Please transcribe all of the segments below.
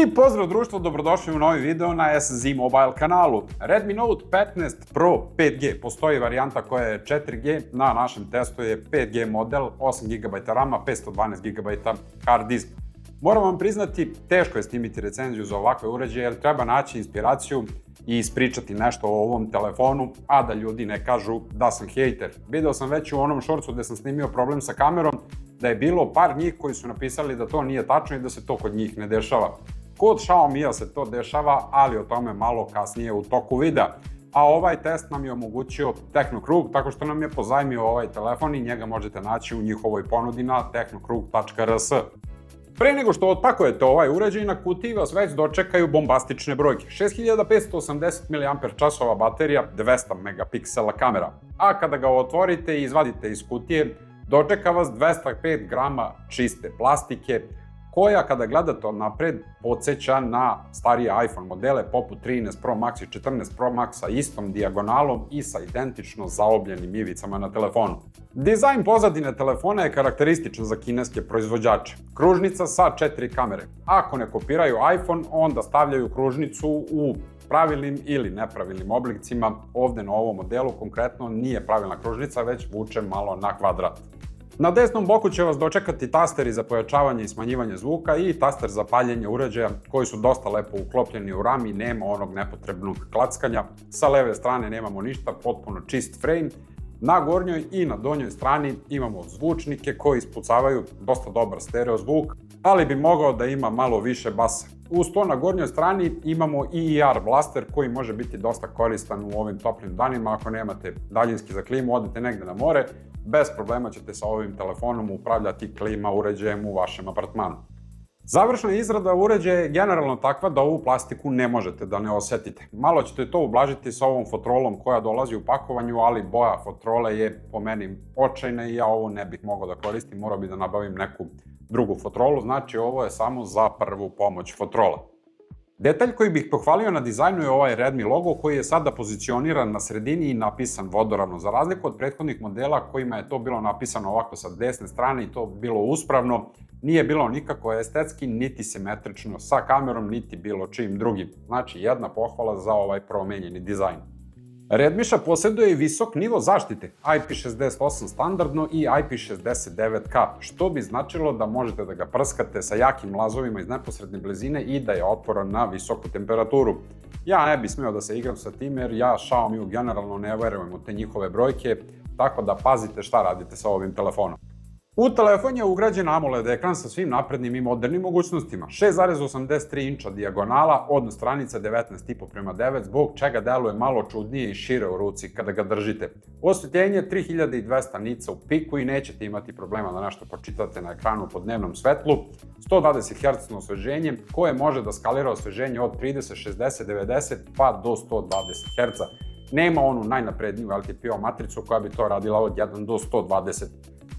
I pozdrav društvo, dobrodošli u novi video na SZ Mobile kanalu. Redmi Note 15 Pro 5G. Postoji varijanta koja je 4G, na našem testu je 5G model, 8 GB RAM-a, 512 GB hard disk. Moram vam priznati, teško je snimiti recenziju za ovakve uređaje jer treba naći inspiraciju i ispričati nešto o ovom telefonu, a da ljudi ne kažu da sam hejter. Video sam već u onom shortsu gde sam snimio problem sa kamerom, da je bilo par njih koji su napisali da to nije tačno i da se to kod njih ne dešava. Kod Xiaomia se to dešava, ali o tome malo kasnije u toku videa. A ovaj test nam je omogućio Tehnokrug, tako što nam je pozajmio ovaj telefon i njega možete naći u njihovoj ponudi na tehnokrug.rs. Pre nego što otpakujete ovaj uređaj, na kutiji vas već dočekaju bombastične brojke. 6580 mAh baterija, 200 megapiksela kamera. A kada ga otvorite i izvadite iz kutije, dočeka vas 205 grama čiste plastike, koja kada gledate napred podsjeća na starije iPhone modele poput 13 Pro Max i 14 Pro Max sa istom dijagonalom i sa identično zaobljenim ivicama na telefonu. Dizajn pozadine telefona je karakterističan za kineske proizvođače. Kružnica sa 4 kamere. Ako ne kopiraju iPhone, onda stavljaju kružnicu u pravilnim ili nepravilnim oblicima. Ovde na ovom modelu konkretno nije pravilna kružnica, već vuče malo na kvadrat. Na desnom boku će vas dočekati tasteri za pojačavanje i smanjivanje zvuka i taster za paljenje uređaja koji su dosta lepo uklopljeni u RAM i nema onog nepotrebnog klackanja. Sa leve strane nemamo ništa, potpuno čist frame. Na gornjoj i na donjoj strani imamo zvučnike koji ispucavaju dosta dobar stereo zvuk, ali bi mogao da ima malo više basa. Uz to na gornjoj strani imamo i IR blaster koji može biti dosta koristan u ovim toplim danima. Ako nemate daljinski za klimu, odete negde na more, bez problema ćete sa ovim telefonom upravljati klima uređajem u vašem apartmanu. Završna izrada uređaja je generalno takva da ovu plastiku ne možete da ne osetite. Malo ćete to ublažiti sa ovom fotrolom koja dolazi u pakovanju, ali boja fotrole je po meni očajna i ja ovo ne bih mogao da koristim, morao bih da nabavim neku drugu fotrolu, znači ovo je samo za prvu pomoć fotrola. Detalj koji bih pohvalio na dizajnu je ovaj Redmi logo koji je sada pozicioniran na sredini i napisan vodoravno, za razliku od prethodnih modela kojima je to bilo napisano ovako sa desne strane i to bilo uspravno, nije bilo nikako estetski, niti simetrično sa kamerom, niti bilo čim drugim. Znači jedna pohvala za ovaj promenjeni dizajn. Redmiša posjeduje i visok nivo zaštite, IP68 standardno i IP69K, što bi značilo da možete da ga prskate sa jakim lazovima iz neposredne blizine i da je otporan na visoku temperaturu. Ja ne bih smeo da se igram sa tim jer ja Xiaomiu generalno ne verujem u te njihove brojke, tako da pazite šta radite sa ovim telefonom. U telefon je ugrađen AMOLED ekran sa svim naprednim i modernim mogućnostima. 6,83 inča dijagonala, odnos stranice 19:9, zbog čega deluje malo čudnije i šire u ruci kada ga držite. Osvetljenje 3200 nica u piku i nećete imati problema da nešto pročitate na ekranu po dnevnom svetlu. 120 Hz osveženje koje može da skalira osveženje od 30, 60, 90 pa do 120 Hz. Nema onu najnapredniju LTPO matricu koja bi to radila od 1 do 120.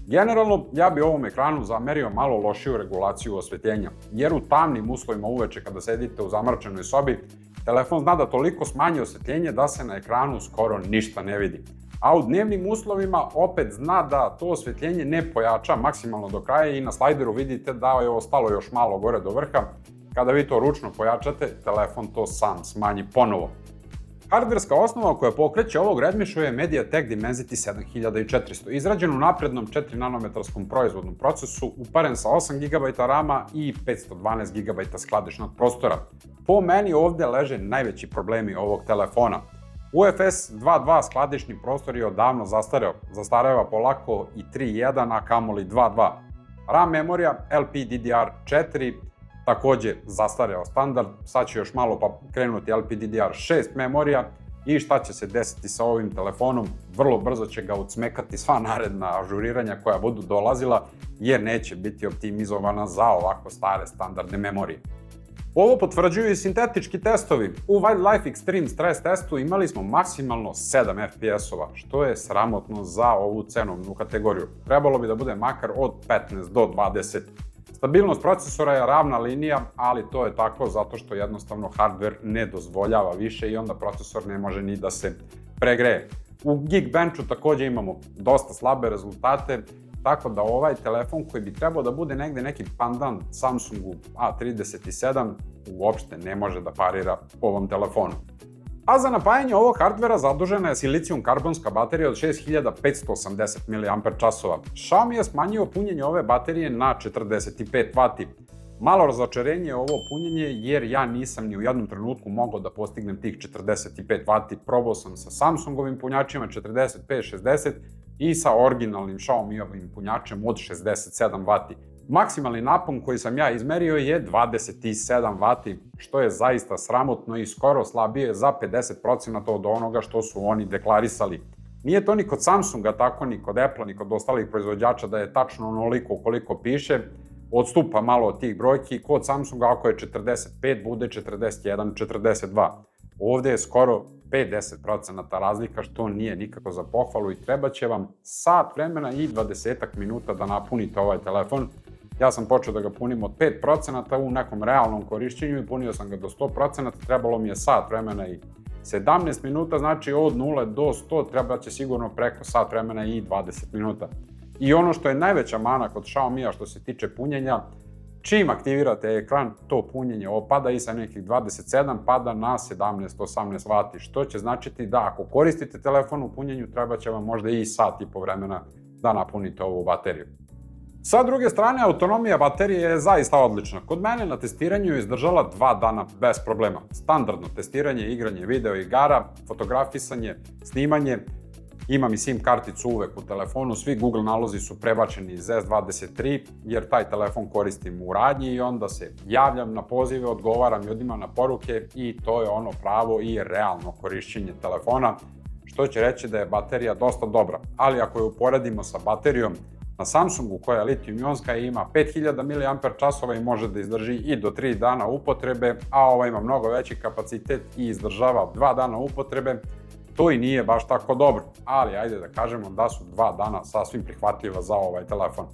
Generalno, ja bi ovom ekranu zamerio malo lošiju regulaciju osvetljenja, jer u tamnim uslovima uveče kada sedite u zamračenoj sobi, telefon zna da toliko smanji osvetljenje da se na ekranu skoro ništa ne vidi. A u dnevnim uslovima opet zna da to osvetljenje ne pojača maksimalno do kraja i na slajderu vidite da je ostalo još malo gore do vrha. Kada vi to ručno pojačate, telefon to sam smanji ponovo. Hardverska osnova koja pokreće ovog Redmišu je MediaTek Dimensity 7400, izrađen u naprednom 4 nanometarskom proizvodnom procesu, uparen sa 8 GB RAM-a i 512 GB skladišnog prostora. Po meni ovde leže najveći problemi ovog telefona. UFS 2.2 skladišni prostor je odavno zastareo, zastareva polako i 3.1, a kamoli 2.2. RAM memorija LPDDR4, takođe zastareo standard, sad će još malo pa krenuti LPDDR6 memorija i šta će se desiti sa ovim telefonom, vrlo brzo će ga ucmekati sva naredna ažuriranja koja budu dolazila jer neće biti optimizovana za ovako stare standardne memorije. Ovo potvrđuju i sintetički testovi. U Wildlife Extreme stres testu imali smo maksimalno 7 FPS-ova, što je sramotno za ovu cenovnu kategoriju. Trebalo bi da bude makar od 15 do 20. Stabilnost procesora je ravna linija, ali to je tako zato što jednostavno hardware ne dozvoljava više i onda procesor ne može ni da se pregreje. U Geekbenchu takođe imamo dosta slabe rezultate Tako da ovaj telefon koji bi trebao da bude negde neki pandan Samsungu A37 uopšte ne može da parira ovom telefonu. A za napajanje ovog hardvera zadužena je silicijum-karbonska baterija od 6580 mAh. Xiaomi je smanjio punjenje ove baterije na 45 W. Malo razočarenje je ovo punjenje jer ja nisam ni u jednom trenutku mogao da postignem tih 45 W. Probao sam sa Samsungovim punjačima 45-60 i sa originalnim Xiaomi-ovim punjačem od 67 W. Maksimalni napon koji sam ja izmerio je 27 W, što je zaista sramotno i skoro slabije za 50% od onoga što su oni deklarisali. Nije to ni kod Samsunga tako, ni kod Apple, ni kod ostalih proizvođača da je tačno onoliko koliko piše, odstupa malo od tih brojki. Kod Samsunga ako je 45, bude 41, 42. Ovde je skoro 50% razlika, što nije nikako za pohvalu i treba će vam sat vremena i 20 minuta da napunite ovaj telefon. Ja sam počeo da ga punim od 5% u nekom realnom korišćenju i punio sam ga do 100%, trebalo mi je sat vremena i 17 minuta, znači od 0 do 100 treba će sigurno preko sat vremena i 20 minuta. I ono što je najveća mana kod Xiaomi-a što se tiče punjenja, čim aktivirate ekran, to punjenje opada i sa nekih 27 pada na 17-18 W, što će značiti da ako koristite telefon u punjenju, treba će vam možda i sat i po vremena da napunite ovu bateriju. Sa druge strane, autonomija baterije je zaista odlična. Kod mene na testiranju je izdržala 2 dana bez problema. Standardno testiranje, igranje video igara, fotografisanje, snimanje. Imam i SIM karticu uvek u telefonu, svi Google nalozi su prebačeni iz S23, jer taj telefon koristim u radnji i onda se javljam na pozive, odgovaram ljudima na poruke i to je ono pravo i realno korišćenje telefona, što će reći da je baterija dosta dobra. Ali ako je uporedimo sa baterijom na Samsungu koja je litijum-ionska i ima 5000 mAh i može da izdrži i do 3 dana upotrebe, a ova ima mnogo veći kapacitet i izdržava 2 dana upotrebe, to i nije baš tako dobro, ali ajde da kažemo da su 2 dana sasvim prihvatljiva za ovaj telefon.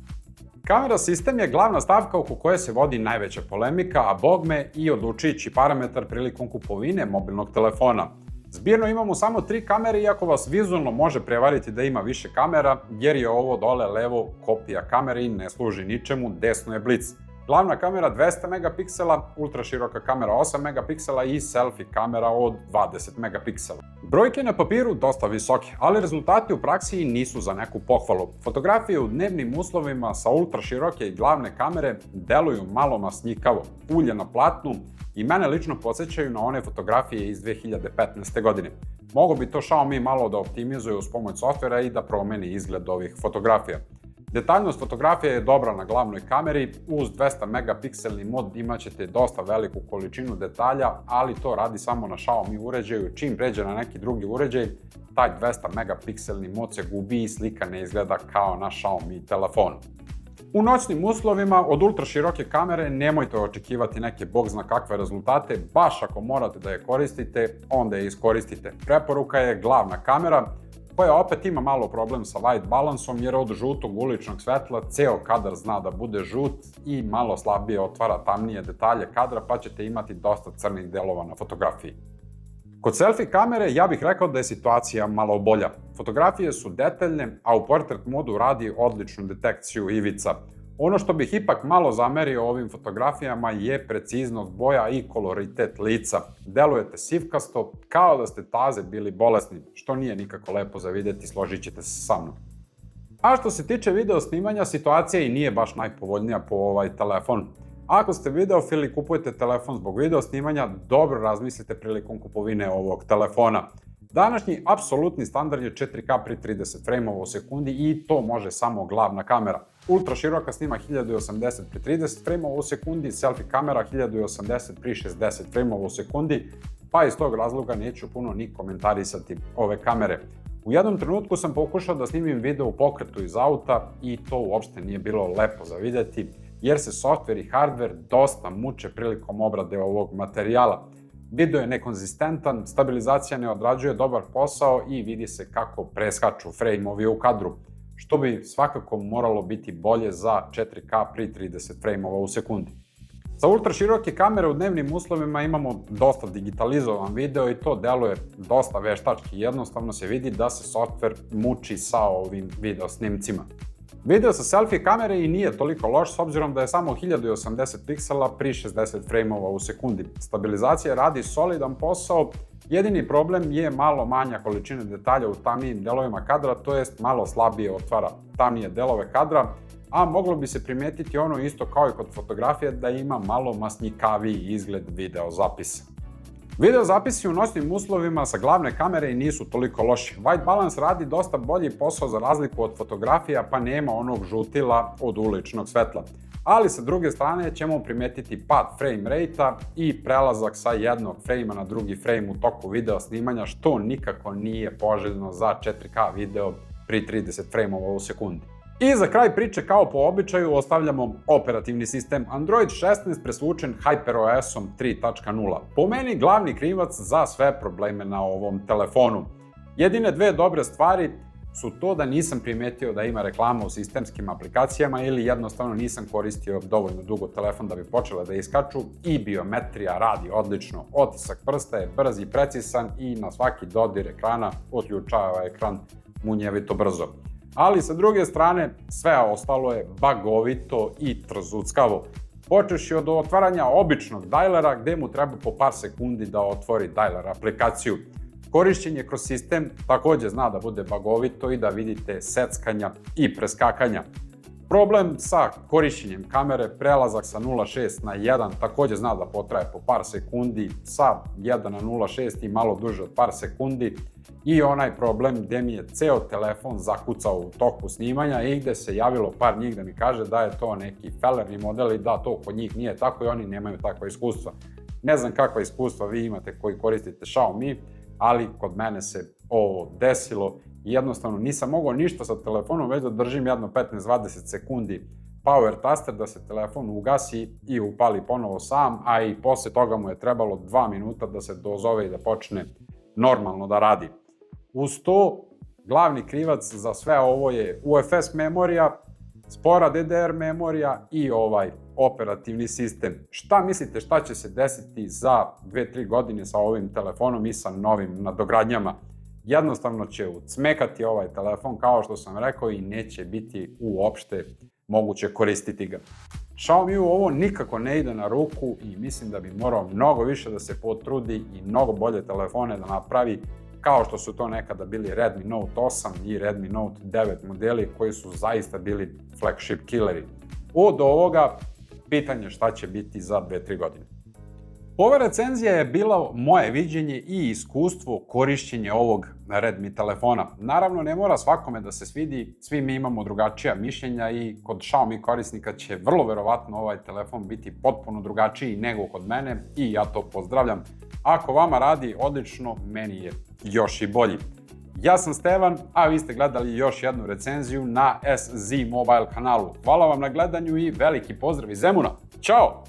Kamera sistem je glavna stavka oko koje se vodi najveća polemika, a bogme i odlučujući parametar prilikom kupovine mobilnog telefona. Zbirno imamo samo 3 kamere, iako vas vizualno može prevariti da ima više kamera, jer je ovo dole levo kopija kamere i ne služi ničemu, desno je blic. Glavna kamera 200 megapiksela, ultra široka kamera 8 megapiksela i selfie kamera od 20 megapiksela. Brojke na papiru dosta visoke, ali rezultati u praksi nisu za neku pohvalu. Fotografije u dnevnim uslovima sa ultra široke i glavne kamere deluju malo masnjikavo, ulje na platnu i mene lično podsjećaju na one fotografije iz 2015. godine. Mogo bi to Xiaomi malo da optimizuje uz pomoć softvera i da promeni izgled ovih fotografija. Detaljnost fotografije je dobra na glavnoj kameri, uz 200 megapikselni mod imaćete dosta veliku količinu detalja, ali to radi samo na Xiaomi uređaju. Čim pređe na neki drugi uređaj, taj 200 megapikselni mod se gubi i slika ne izgleda kao na Xiaomi telefonu. U noćnim uslovima od ultra široke kamere nemojte očekivati neke bog zna kakve rezultate, baš ako morate da je koristite, onda je iskoristite. Preporuka je glavna kamera, koja opet ima malo problem sa white balansom jer od žutog uličnog svetla ceo kadar zna da bude žut i malo slabije otvara tamnije detalje kadra, pa ćete imati dosta crnih delova na fotografiji. Kod selfie kamere ja bih rekao da je situacija malo bolja. Fotografije su detaljne, a u portrait modu radi odličnu detekciju ivica. Ono što bih ipak malo zamerio ovim fotografijama je preciznost boja i koloritet lica. Delujete sivkasto, kao da ste taze bili bolesni, što nije nikako lepo za videti, složit ćete se sa mnom. A što se tiče video snimanja, situacija i nije baš najpovoljnija po ovaj telefon. Ako ste videofil i kupujete telefon zbog video snimanja, dobro razmislite prilikom kupovine ovog telefona. Današnji apsolutni standard je 4K pri 30 frame u sekundi i to može samo glavna kamera. Ultra široka snima 1080 pri 30 frame u sekundi, selfie kamera 1080 pri 60 frame u sekundi, pa iz tog razloga neću puno ni komentarisati ove kamere. U jednom trenutku sam pokušao da snimim video u pokretu iz auta i to uopšte nije bilo lepo za videti, jer se softver i hardver dosta muče prilikom obrade ovog materijala. Video je nekonzistentan, stabilizacija ne odrađuje dobar posao i vidi se kako preskaču frame-ovi u kadru, što bi svakako moralo biti bolje za 4K pri 30 frame-ova u sekundi. Za ultra široke kamere u dnevnim uslovima imamo dosta digitalizovan video i to deluje dosta veštački, jednostavno se vidi da se softver muči sa ovim video snimcima. Video sa selfie kamere i nije toliko loš s obzirom da je samo 1080 piksela pri 60 frameova u sekundi. Stabilizacija radi solidan posao, jedini problem je malo manja količina detalja u tamnijim delovima kadra, to jest malo slabije otvara tamnije delove kadra, a moglo bi se primetiti ono isto kao i kod fotografije da ima malo masnjikaviji izgled video zapisa. Video zapisi u noćnim uslovima sa glavne kamere i nisu toliko loši. White balance radi dosta bolji posao za razliku od fotografija, pa nema onog žutila od uličnog svetla. Ali sa druge strane ćemo primetiti pad frame rate-a i prelazak sa jednog frame-a na drugi frame u toku video snimanja, što nikako nije poželjno za 4K video pri 30 frame-ova u sekundi. I za kraj priče, kao po običaju, ostavljamo operativni sistem Android 16 presvučen HyperOS-om 3.0. Po meni glavni krivac za sve probleme na ovom telefonu. Jedine dve dobre stvari su to da nisam primetio da ima reklama u sistemskim aplikacijama ili jednostavno nisam koristio dovoljno dugo telefon da bi počele da iskaču, i biometrija radi odlično. Otisak prsta je brz i precisan i na svaki dodir ekrana otključava ekran munjevito brzo. Ali sa druge strane, sve ostalo je bagovito i trzuckavo. Počeši od otvaranja običnog dajlera gde mu treba po par sekundi da otvori dajler aplikaciju. Korišćenje kroz sistem takođe zna da bude bagovito i da vidite seckanja i preskakanja. Problem sa korišćenjem kamere, prelazak sa 0.6 na 1 takođe zna da potraje po par sekundi, sa 1 na 0.6 i malo duže od par sekundi, i onaj problem gde mi je ceo telefon zakucao u toku snimanja i gde se javilo par njih da mi kaže da je to neki felerni model i da to kod njih nije tako i oni nemaju takva iskustva. Ne znam kakva iskustva vi imate koji koristite Xiaomi, ali kod mene se ovo desilo i jednostavno nisam mogao ništa sa telefonom, već da držim jedno 15-20 sekundi power taster da se telefon ugasi i upali ponovo sam, a i posle toga mu je trebalo 2 minuta da se dozove i da počne normalno da radi. Uz to, glavni krivac za sve ovo je UFS memorija, spora DDR memorija i ovaj operativni sistem. Šta mislite šta će se desiti za 2-3 godine sa ovim telefonom i sa novim nadogradnjama? Jednostavno će ucmekati ovaj telefon, kao što sam rekao, i neće biti uopšte moguće koristiti ga. Xiaomi ovo nikako ne ide na ruku i mislim da bi morao mnogo više da se potrudi i mnogo bolje telefone da napravi, kao što su to nekada bili Redmi Note 8 i Redmi Note 9 modeli koji su zaista bili flagship killeri. Od ovoga, pitanje šta će biti za 2-3 godine. Ova recenzija je bila moje viđenje i iskustvo korišćenja ovog Redmi telefona. Naravno, ne mora svakome da se svidi, svi mi imamo drugačija mišljenja i kod Xiaomi korisnika će vrlo verovatno ovaj telefon biti potpuno drugačiji nego kod mene i ja to pozdravljam. Ako vama radi odlično, meni je još i bolji. Ja sam Stevan, a vi ste gledali još jednu recenziju na SZ Mobile kanalu. Hvala vam na gledanju i veliki pozdrav iz Zemuna. Ćao!